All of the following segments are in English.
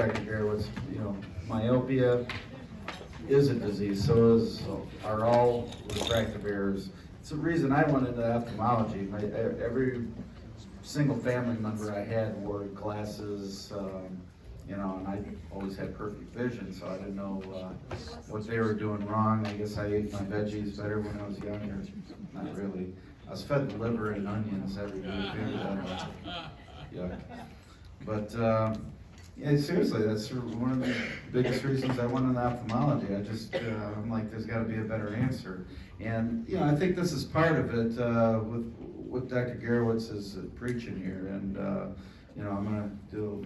Dr. Garowitz, myopia is a disease, are all refractive errors. It's the reason I went into ophthalmology. Every single family member I had wore glasses, and I always had perfect vision, so I didn't know what they were doing wrong. I guess I ate my veggies better when I was younger. Not really. I was fed liver and onions every day. Yuck. But yeah, seriously, that's one of the biggest reasons I went into ophthalmology. I'm like, there's got to be a better answer. And I think this is part of it with Dr. Garowitz is preaching here, and I'm going to do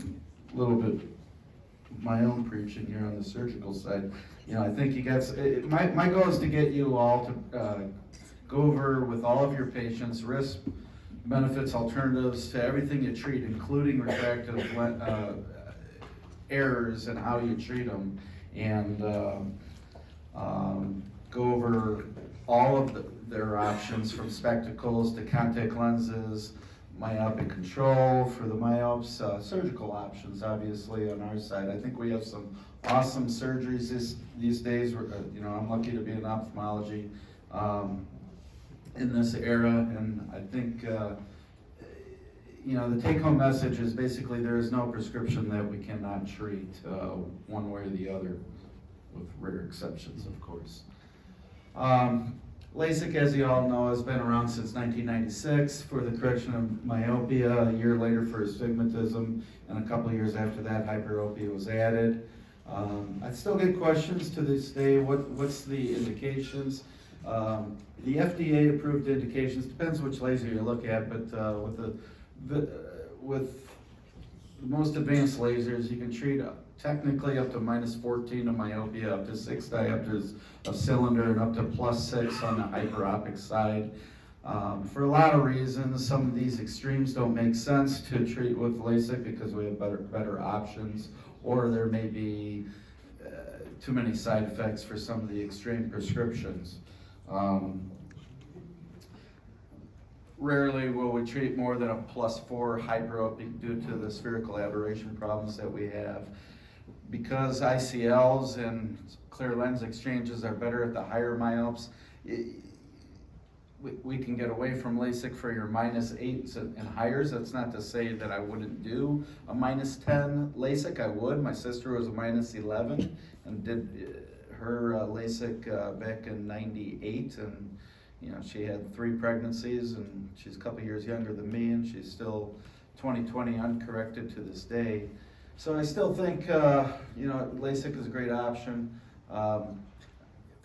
a little bit of my own preaching here on the surgical side. I think you guys. My goal is to get you all to go over with all of your patients risks, benefits, alternatives to everything you treat, including refractive errors and how you treat them, and go over all of their options from spectacles to contact lenses, myopic control for the myopes, surgical options obviously on our side. I think we have some awesome surgeries these days. I'm lucky to be in ophthalmology in this era, and I think the take-home message is basically there is no prescription that we cannot treat one way or the other, with rare exceptions, of course. LASIK, as you all know, has been around since 1996 for the correction of myopia. A year later for astigmatism, and a couple of years after that, hyperopia was added. I still get questions to this day. What's the indications? The FDA-approved indications depends which laser you look at, but with the most advanced lasers, you can treat technically up to -14 of myopia, up to 6 diopters of cylinder, and up to +6 on the hyperopic side. For a lot of reasons, some of these extremes don't make sense to treat with LASIK because we have better options, or there may be too many side effects for some of the extreme prescriptions. Rarely will we treat more than a +4 hyperopic due to the spherical aberration problems that we have. Because ICLs and clear lens exchanges are better at the higher myopes, we can get away from LASIK for your -8s and higher. That's not to say that I wouldn't do a -10 LASIK. I would. My sister was a -11 and did her LASIK back in '98, and she had 3 pregnancies, and she's a couple years younger than me, and she's still 20/20 uncorrected to this day. So I still think LASIK is a great option.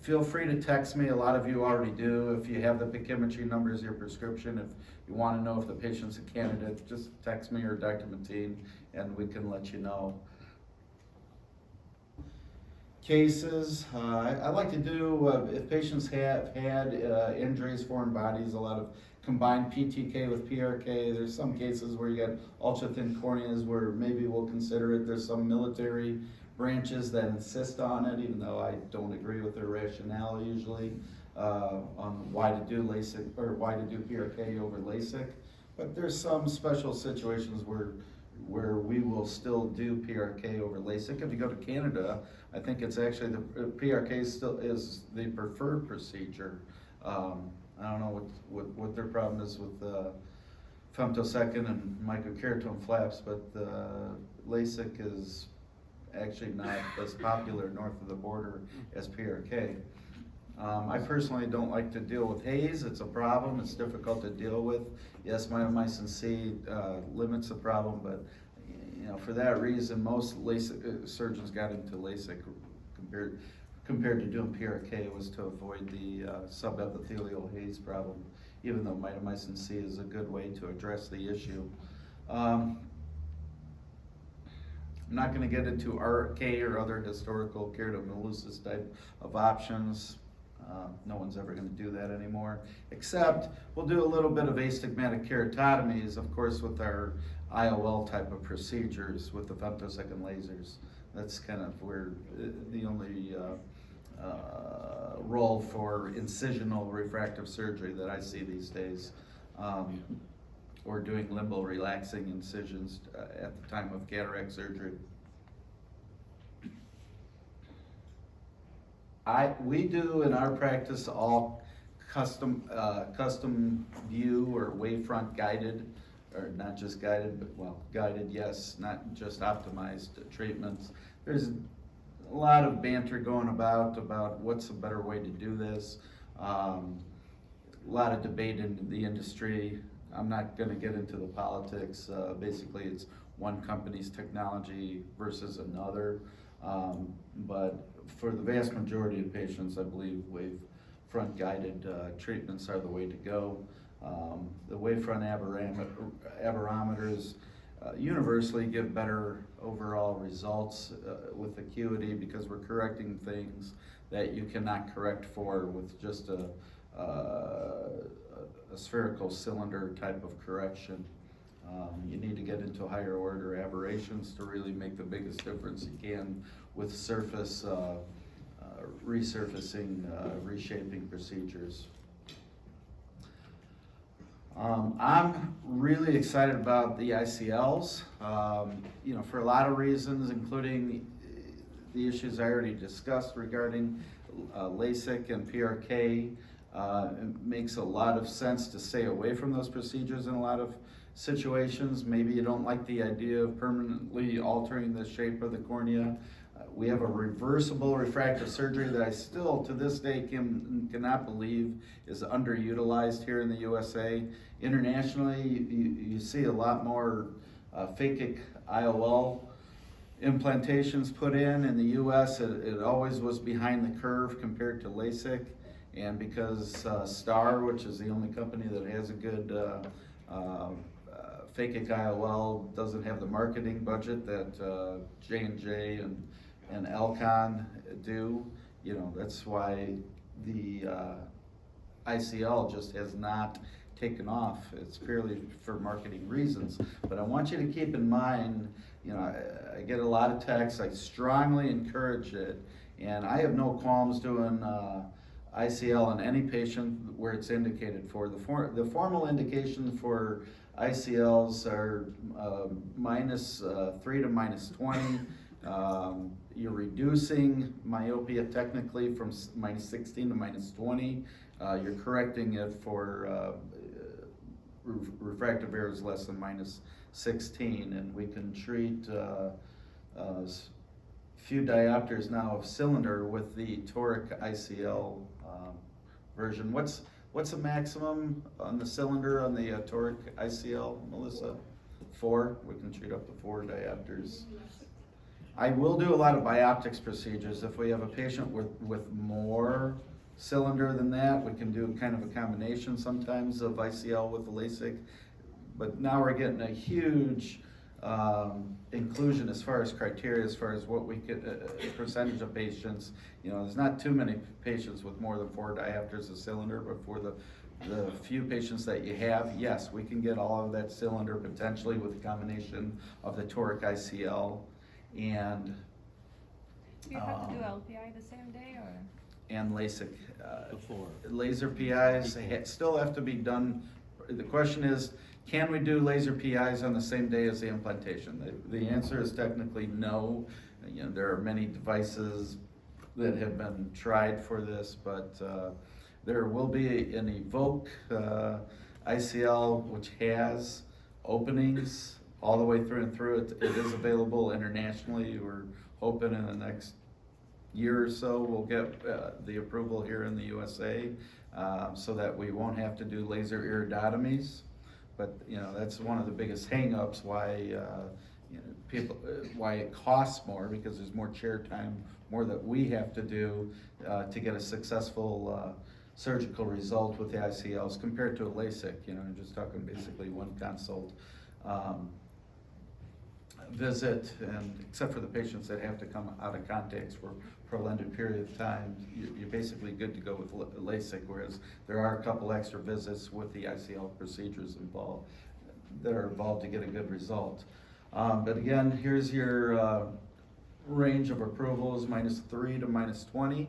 Feel free to text me. A lot of you already do. If you have the pachymetry numbers, your prescription, if you want to know if the patient's a candidate, just text me or Dr. Mateen, and we can let you know. Cases, I like to do, if patients have had injuries, foreign bodies, a lot of combined PTK with PRK. There's some cases where you get ultra-thin corneas where maybe we'll consider it. There's some military branches that insist on it, even though I don't agree with their rationale usually on why to do LASIK or why to do PRK over LASIK. But there's some special situations where we will still do PRK over LASIK. If you go to Canada, I think it's actually the PRK still is the preferred procedure. I don't know what their problem is with femtosecond and microkeratome flaps, but LASIK is actually not as popular north of the border as PRK. I personally don't like to deal with haze. It's a problem. It's difficult to deal with. Yes, mitomycin C limits the problem, but for that reason, most LASIK surgeons got into LASIK compared to doing PRK was to avoid the subepithelial haze problem, even though mitomycin C is a good way to address the issue. I'm not going to get into RK or other historical keratoconus type of options. No one's ever going to do that anymore, except we'll do a little bit of astigmatic keratotomies, of course, with our IOL type of procedures with the femtosecond lasers. That's kind of where the only role for incisional refractive surgery that I see these days, or doing limbal relaxing incisions at the time of cataract surgery. We do in our practice all custom view or wavefront guided, or not just guided, but well, guided, yes, not just optimized treatments. There's a lot of banter going about what's a better way to do this. A lot of debate in the industry. I'm not gonna get into the politics. Basically, it's one company's technology versus another. But for the vast majority of patients, I believe wavefront guided treatments are the way to go. The wavefront aberrometers universally give better overall results with acuity because we're correcting things that you cannot correct for with just a spherical cylinder type of correction. You need to get into higher order aberrations to really make the biggest difference you can with surface resurfacing, reshaping procedures. I'm really excited about the ICLs, for a lot of reasons, including the issues I already discussed regarding LASIK and PRK. It makes a lot of sense to stay away from those procedures in a lot of situations. Maybe you don't like the idea of permanently altering the shape of the cornea. We have a reversible refractive surgery that I still, to this day, cannot believe is underutilized here in the USA. Internationally, you see a lot more phakic IOL implantations put in. In the US, it always was behind the curve compared to LASIK. And because STAAR, which is the only company that has a good phakic IOL, doesn't have the marketing budget that J&J and Alcon do, that's why the ICL just has not taken off. It's purely for marketing reasons. But I want you to keep in mind, I get a lot of texts, I strongly encourage it, and I have no qualms doing ICL on any patient where it's indicated for. The formal indication for ICLs are -3 to -20. You're reducing myopia technically from -16 to -20. You're correcting it for refractive errors less than -16, and we can treat few diopters now of cylinder with the toric ICL version. What's the maximum on the cylinder on the toric ICL, Melissa? 4. We can treat up to 4 diopters. I will do a lot of bioptics procedures. If we have a patient with more cylinder than that, we can do kind of a combination sometimes of ICL with the LASIK. But now we're getting a huge inclusion as far as criteria, as far as what we could, percentage of patients. There's not too many patients with more than 4 diopters of cylinder, but for the few patients that you have, yes, we can get all of that cylinder potentially with a combination of the toric ICL and Do you have to do LPI the same day or? and LASIK. Before. Laser PIs still have to be done. The question is, can we do laser PIs on the same day as the implantation? The answer is technically no. There are many devices that have been tried for this, but there will be an Evoke ICL which has openings all the way through and through. It is available internationally. We're hoping in the next year or so we'll get the approval here in the USA so that we won't have to do laser iridotomies. But that's one of the biggest hang-ups why why it costs more, because there's more chair time, more that we have to do to get a successful surgical result with the ICLs compared to a LASIK. You're just talking basically one consult visit, and except for the patients that have to come out of contacts for a prolonged period of time, you're basically good to go with LASIK, whereas there are a couple extra visits with the ICL procedures involved that are involved to get a good result. But again, here's your range of approvals, -3 to -20,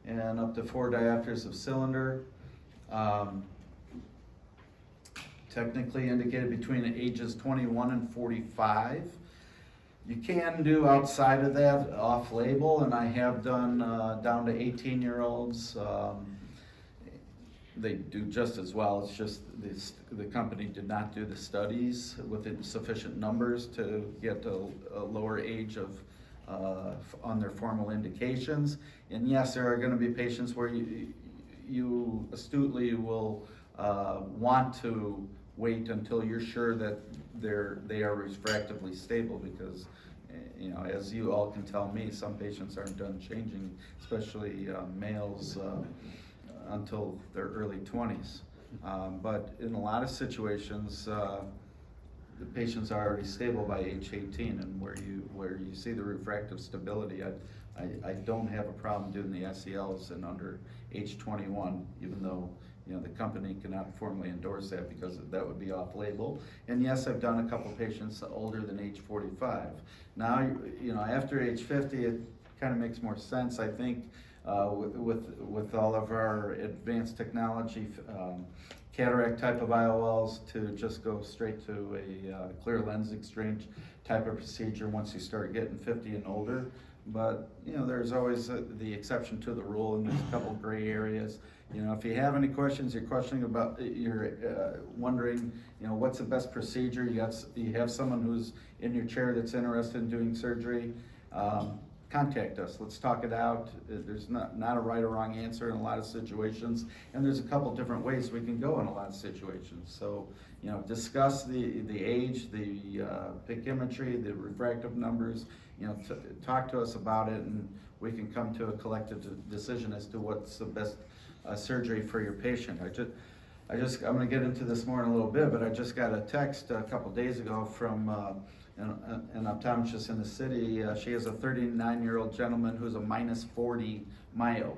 and up to 4 diopters of cylinder. Technically indicated between ages 21 and 45. You can do outside of that, off-label, and I have done down to 18-year-olds. They do just as well. It's just the company did not do the studies with sufficient numbers to get a lower age of on their formal indications. And yes, there are going to be patients where you astutely will want to wait until you're sure that they are refractively stable, because you know, as you all can tell me, some patients aren't done changing, especially males, until their early 20s. But in a lot of situations, the patients are already stable by age 18, and where you see the refractive stability, I don't have a problem doing the SELs in under age 21, even though, you know, the company cannot formally endorse that because that would be off-label. And yes, I've done a couple patients older than age 45. Now, you know, after age 50, it kind of makes more sense, I think, with all of our advanced technology, cataract type of IOLs, to just go straight to a clear lens exchange type of procedure once you start getting 50 and older. But, you know, there's always the exception to the rule, and there's a couple gray areas. You know, if you have any questions, you're wondering, you know, what's the best procedure, you have someone who's in your chair that's interested in doing surgery, contact us. Let's talk it out. There's not a right or wrong answer in a lot of situations, and there's a couple different ways we can go in a lot of situations. So, you know, discuss the age, the pachymetry, the refractive numbers. You know, talk to us about it, and we can come to a collective decision as to what's the best surgery for your patient. I'm going to get into this more in a little bit, but I just got a text a couple days ago from an optometrist in the city. She has a 39-year-old gentleman who's a -40 myope,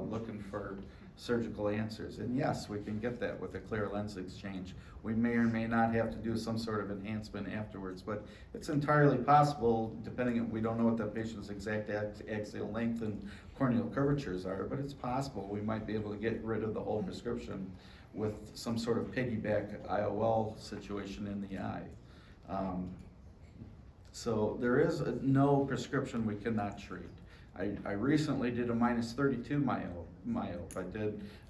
looking for surgical answers. And yes, we can get that with a clear lens exchange. We may or may not have to do some sort of enhancement afterwards, but it's entirely possible, depending on, we don't know what the patient's exact axial length and corneal curvatures are, but it's possible we might be able to get rid of the whole prescription with some sort of piggyback IOL situation in the eye. So there is no prescription we cannot treat. I recently did a -32 myope.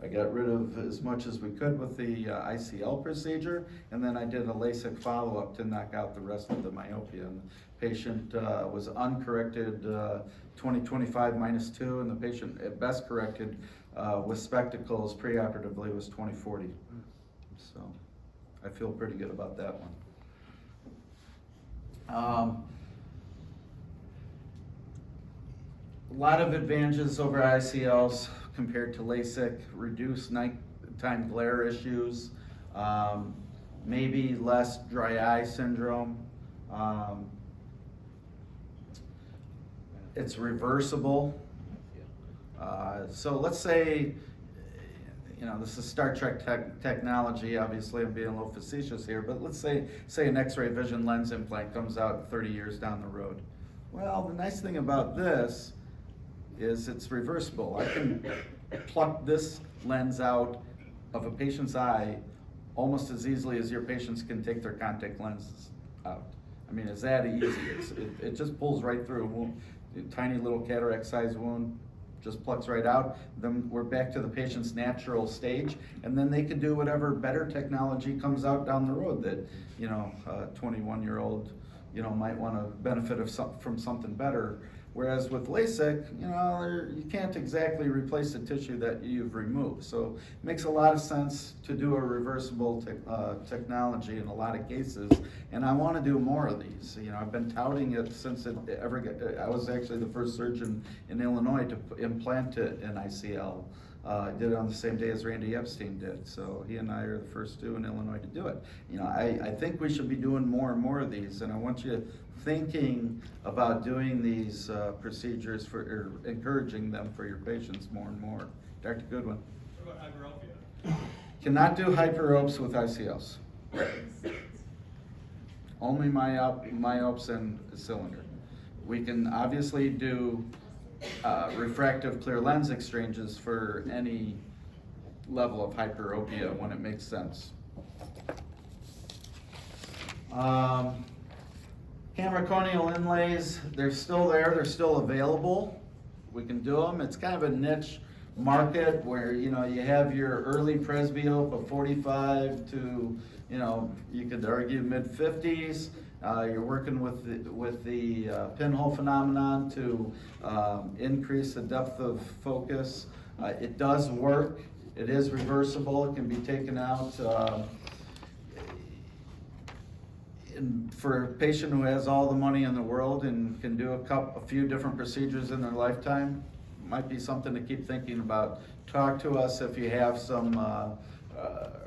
I got rid of as much as we could with the ICL procedure, and then I did a LASIK follow-up to knock out the rest of the myopia. And the patient was uncorrected 20/25 -2, and the patient at best corrected with spectacles preoperatively was 20/40. So I feel pretty good about that one. A lot of advantages over ICLs compared to LASIK: reduced nighttime glare issues, maybe less dry eye syndrome. It's reversible. So let's say, you know, this is Star Trek technology. Obviously, I'm being a little facetious here, but let's say an X-ray vision lens implant comes out 30 years down the road. Well, the nice thing about this is it's reversible. I can pluck this lens out of a patient's eye almost as easily as your patients can take their contact lenses out. I mean, it's that easy. It just pulls right through a wound, a tiny little cataract sized wound, just plucks right out. Then we're back to the patient's natural stage, and then they can do whatever better technology comes out down the road that, you know, a 21-year-old, you know, might want to benefit from something better. Whereas with LASIK, you know, you can't exactly replace the tissue that you've removed. So it makes a lot of sense to do a reversible technology in a lot of cases. And I want to do more of these. You know, I've been touting it since I was actually the first surgeon in Illinois to implant an ICL. I did it on the same day as Randy Epstein did. So he and I are the first two in Illinois to do it. You know, I think we should be doing more and more of these, and I want you thinking about doing these procedures or encouraging them for your patients more and more. Dr. Goodwin. What about hyperopia? Cannot do hyperopes with ICLs. Only myopes and cylinder. We can obviously do refractive clear lens exchanges for any level of hyperopia when it makes sense. Camera corneal inlays, they're still there, they're still available. We can do them. It's kind of a niche market where, you know, you have your early presbyope of 45 to, you know, you could argue mid-50s. You're working with the pinhole phenomenon to increase the depth of focus. It does work. It is reversible. It can be taken out. And for a patient who has all the money in the world and can do a few different procedures in their lifetime, might be something to keep thinking about. Talk to us if you have some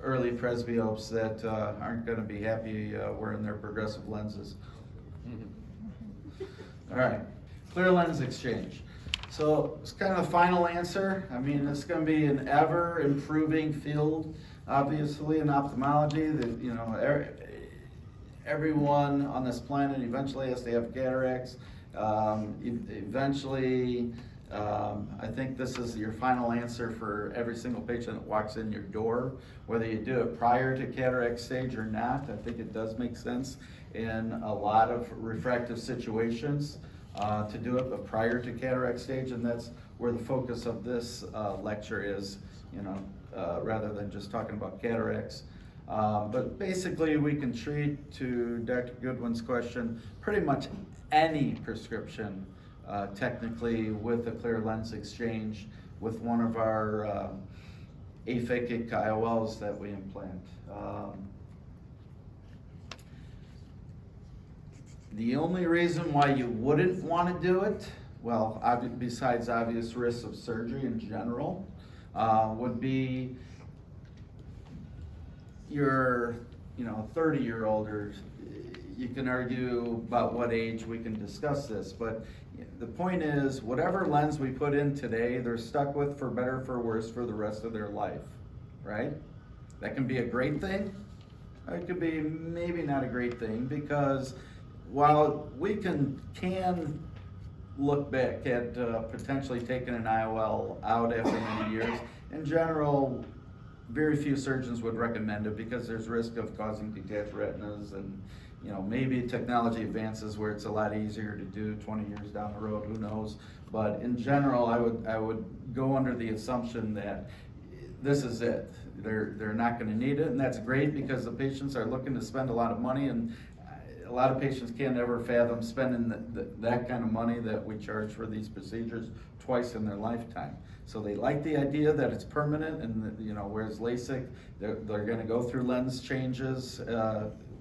early presbyopes that aren't going to be happy wearing their progressive lenses. All right, clear lens exchange. So it's kind of the final answer. I mean, it's going to be an ever improving field, obviously, in ophthalmology. That, you know, everyone on this planet eventually has to have cataracts. Eventually, I think this is your final answer for every single patient that walks in your door, whether you do it prior to cataract stage or not. I think it does make sense in a lot of refractive situations to do it, but prior to cataract stage, and that's where the focus of this lecture is, you know, rather than just talking about cataracts. But basically, we can treat, to Dr. Goodwin's question, pretty much any prescription technically with a clear lens exchange with one of our aphakic IOLs that we implant. The only reason why you wouldn't want to do it, well, besides obvious risks of surgery in general, would be your, you know, 30-year-old, or you can argue about what age we can discuss this, but the point is, whatever lens we put in today, they're stuck with for better or for worse for the rest of their life, right? That can be a great thing, or it could be maybe not a great thing, because while we can look back at potentially taking an IOL out after many years, in general, very few surgeons would recommend it because there's risk of causing detached retinas, and, you know, maybe technology advances where it's a lot easier to do 20 years down the road, who knows. But in general, I would go under the assumption that this is it. They're not going to need it, and that's great because the patients are looking to spend a lot of money, and a lot of patients can't ever fathom spending that kind of money that we charge for these procedures twice in their lifetime. So they like the idea that it's permanent, and you know, whereas LASIK, they're going to go through lens changes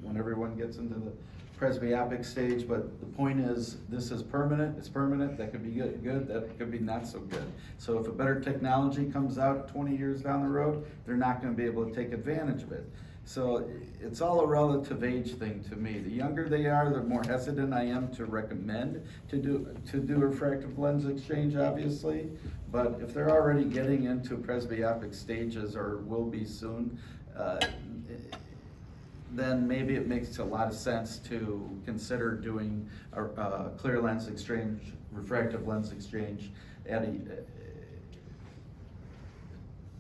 when everyone gets into the presbyopic stage. But the point is, this is permanent. It's permanent. That could be good. That could be not so good. So if a better technology comes out 20 years down the road, they're not going to be able to take advantage of it. So it's all a relative age thing to me. The younger they are, the more hesitant I am to recommend to do refractive lens exchange, obviously. But if they're already getting into presbyopic stages, or will be soon, then maybe it makes a lot of sense to consider doing a clear lens exchange, refractive lens exchange at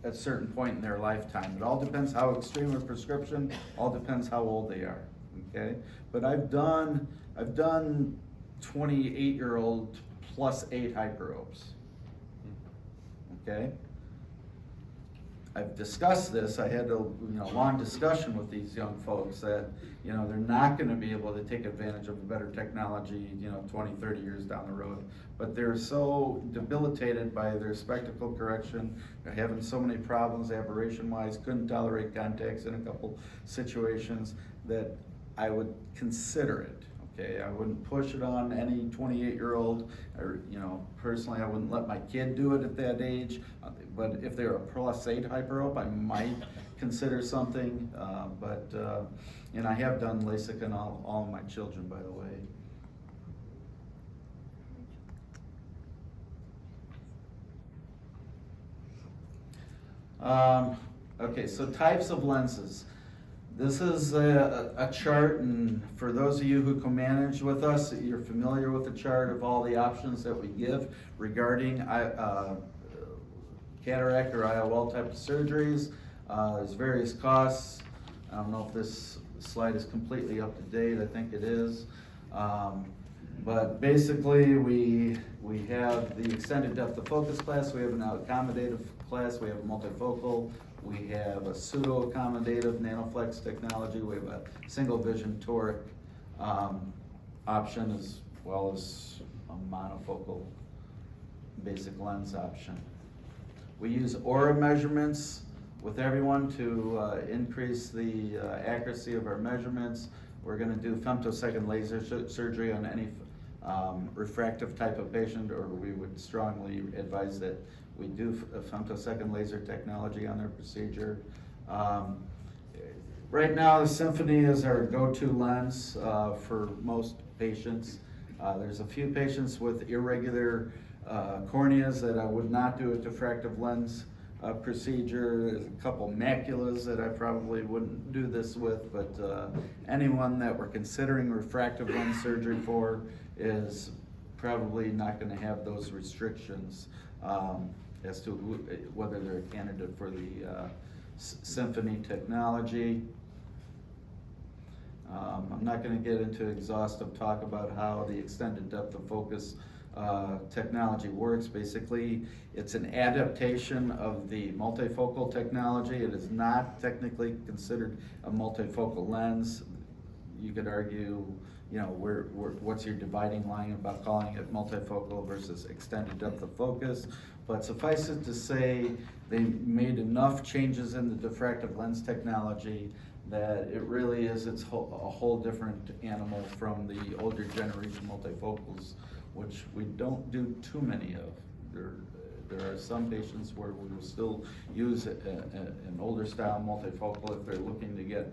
a certain point in their lifetime. It all depends how extreme a prescription, all depends how old they are, okay? But I've done 28-year-old plus 8 hyperopes, okay? I've discussed this. I had a long discussion with these young folks that, you know, they're not going to be able to take advantage of better technology, 20, 30 years down the road. But they're so debilitated by their spectacle correction, they're having so many problems aberration-wise, couldn't tolerate contacts in a couple situations, that I would consider it. Okay, I wouldn't push it on any 28-year-old, or, personally I wouldn't let my kid do it at that age, but if they're a plus 8 hyperope, I might consider something, and I have done LASIK on all of my children, by the way. Okay, so types of lenses. This is a chart, and for those of you who co-manage with us, you're familiar with the chart of all the options that we give regarding cataract or IOL type of surgeries. There's various costs. I don't know if this slide is completely up to date. I think it is. But basically, we have the extended depth of focus class, we have an accommodative class, we have a multifocal, we have a pseudo-accommodative nanoflex technology, we have a single vision toric option, as well as a monofocal basic lens option. We use aura measurements with everyone to increase the accuracy of our measurements. We're gonna do femtosecond laser surgery on any refractive type of patient, or we would strongly advise that we do a femtosecond laser technology on their procedure. Right now, the Symphony is our go-to lens for most patients. There's a few patients with irregular corneas that I would not do a diffractive lens procedure. There's a couple maculas that I probably wouldn't do this with, but anyone that we're considering refractive lens surgery for is probably not going to have those restrictions as to whether they're a candidate for the Symphony technology. I'm not going to get into exhaustive talk about how the extended depth of focus technology works. Basically, it's an adaptation of the multifocal technology. It is not technically considered a multifocal lens. You could argue, you know, what's your dividing line about calling it multifocal versus extended depth of focus. But suffice it to say, they made enough changes in the diffractive lens technology that it really is a whole different animal from the older generation multifocals, which we don't do too many of. There are some patients where we will still use an older style multifocal if they're looking to get,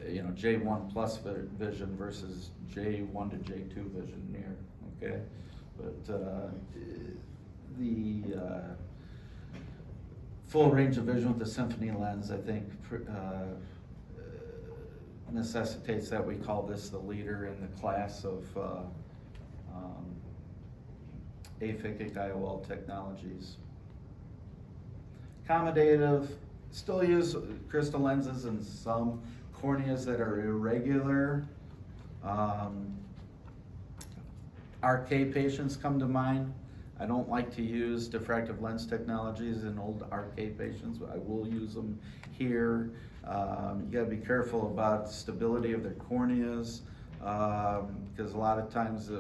you know, J1 plus vision versus J1 to J2 vision near, okay? But the full range of vision with the Symphony lens, I think, necessitates that we call this the leader in the class of aphakic IOL technologies. Accommodative, still use crystal lenses in some corneas that are irregular. RK patients come to mind. I don't like to use diffractive lens technologies in old RK patients, but I will use them here. You gotta be careful about stability of their corneas, because a lot of times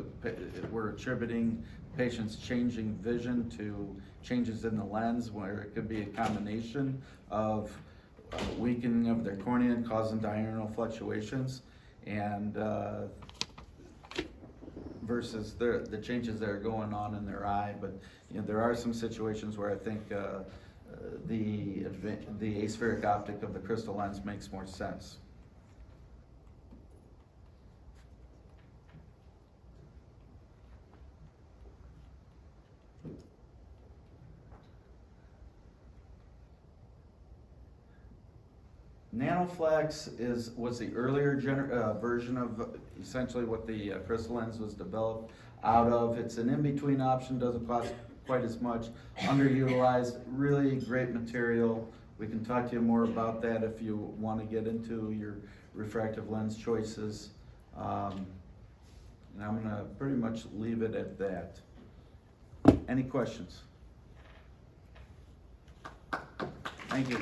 we're attributing patients changing vision to changes in the lens, where it could be a combination of weakening of their cornea and causing diurnal fluctuations, and versus the changes that are going on in their eye. But you know, there are some situations where I think the aspheric optic of the crystal lens makes more sense. Nanoflex was the earlier version of essentially what the crystal lens was developed out of. It's an in-between option, doesn't cost quite as much, underutilized, really great material. We can talk to you more about that if you want to get into your refractive lens choices. And I'm going to pretty much leave it at that. Any questions? Thank you.